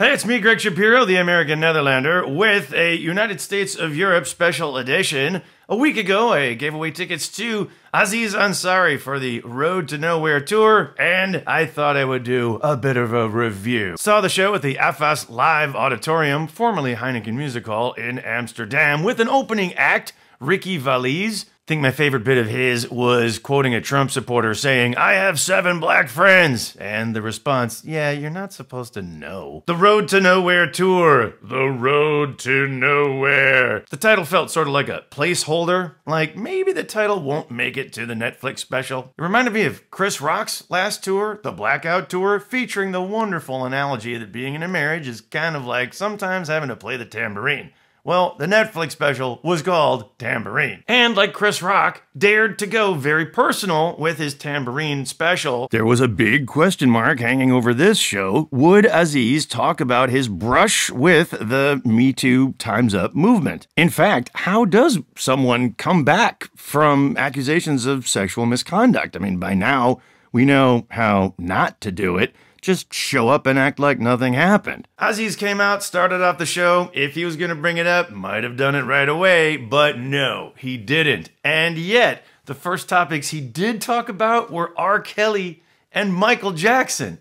Hey, it's me, Greg Shapiro, the American Netherlander, with a United States of Europe special edition. A week ago, I gave away tickets to Aziz Ansari for the Road to Nowhere tour, and I thought I would do a bit of a review. Saw the show at the AFAS Live Auditorium, formerly Heineken Music Hall in Amsterdam, with an opening act, Ricky Valise. I think my favorite bit of his was quoting a Trump supporter saying, "I have 7 black friends." And the response, yeah, you're not supposed to know. The Road to Nowhere tour. The Road to Nowhere. The title felt sort of like a placeholder. Like, maybe the title won't make it to the Netflix special. It reminded me of Chris Rock's last tour, the Blackout Tour, featuring the wonderful analogy that being in a marriage is kind of like sometimes having to play the tambourine. Well, the Netflix special was called Tambourine. And like Chris Rock, dared to go very personal with his Tambourine special. There was a big question mark hanging over this show. Would Aziz talk about his brush with the Me Too Time's Up movement? In fact, how does someone come back from accusations of sexual misconduct? I mean, by now, we know how not to do it. Just show up and act like nothing happened. Aziz came out, started off the show. If he was going to bring it up, might have done it right away, but no, he didn't. And yet, the first topics he did talk about were R. Kelly and Michael Jackson.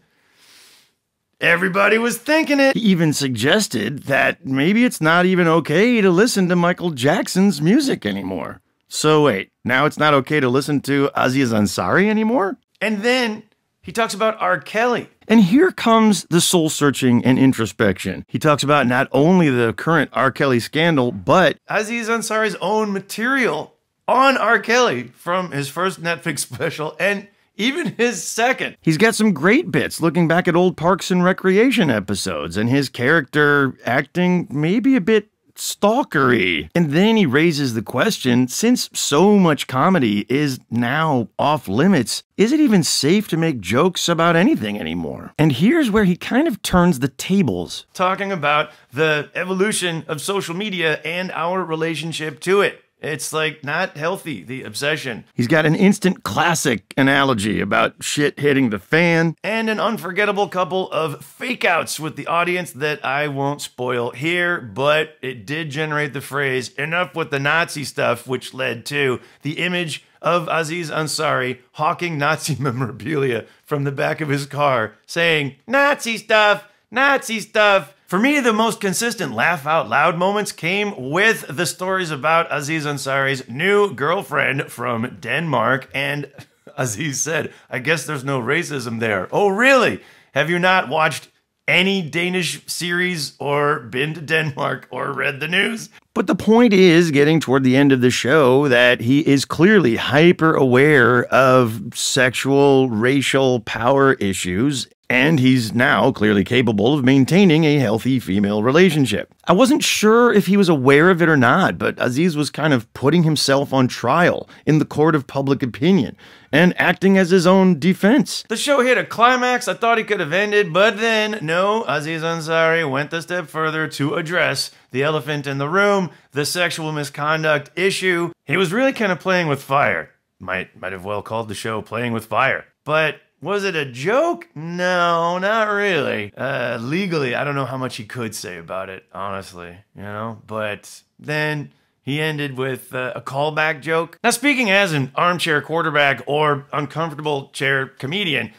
Everybody was thinking it. He even suggested that maybe it's not even okay to listen to Michael Jackson's music anymore. So wait, now it's not okay to listen to Aziz Ansari anymore? And then he talks about R. Kelly. And here comes the soul-searching and introspection. He talks about not only the current R. Kelly scandal, but Aziz Ansari's own material on R. Kelly from his first Netflix special and even his second. He's got some great bits looking back at old Parks and Recreation episodes and his character acting maybe a bit stalkery. And then he raises the question, since so much comedy is now off limits, is it even safe to make jokes about anything anymore? And here's where he kind of turns the tables, talking about the evolution of social media and our relationship to it. It's like not healthy, the obsession. He's got an instant classic analogy about shit hitting the fan and an unforgettable couple of fake outs with the audience that I won't spoil here, but it did generate the phrase, "enough with the Nazi stuff," which led to the image of Aziz Ansari hawking Nazi memorabilia from the back of his car saying, "Nazi stuff, Nazi stuff." For me, the most consistent laugh out loud moments came with the stories about Aziz Ansari's new girlfriend from Denmark. And Aziz said, "I guess there's no racism there." Oh, really? Have you not watched any Danish series or been to Denmark or read the news? But the point is, getting toward the end of the show, that he is clearly hyper aware of sexual, racial power issues. And he's now clearly capable of maintaining a healthy female relationship. I wasn't sure if he was aware of it or not, but Aziz was kind of putting himself on trial in the Court of Public Opinion and acting as his own defense. The show hit a climax. I thought he could have ended, but then no, Aziz Ansari went a step further to address the elephant in the room, the sexual misconduct issue. He was really kind of playing with fire. Might have well called the show Playing with Fire. But was it a joke? No, not really. Legally, I don't know how much he could say about it, honestly, you know? But then he ended with a callback joke. Now, speaking as an armchair quarterback or uncomfortable chair comedian,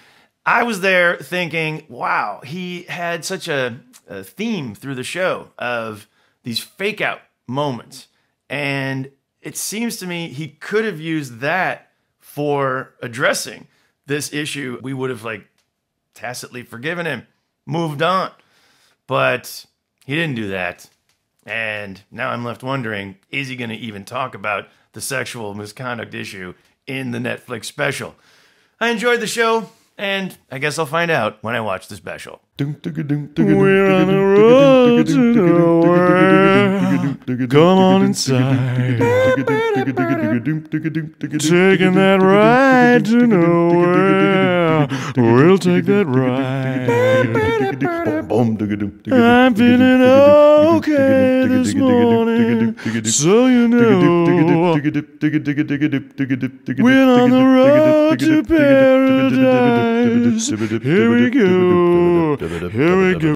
I was there thinking, wow, he had such a theme through the show of these fake out moments. And it seems to me he could have used that for addressing this issue. We would have like tacitly forgiven him, moved on, but he didn't do that. And now I'm left wondering, is he going to even talk about the sexual misconduct issue in the Netflix special? I enjoyed the show, and I guess I'll find out when I watch the special. We're on the road to nowhere. Come on inside. Taking that ride to nowhere. We'll take that ride. I'm feeling okay this morning, so you know we're on the road to paradise. Here we go. Here we go.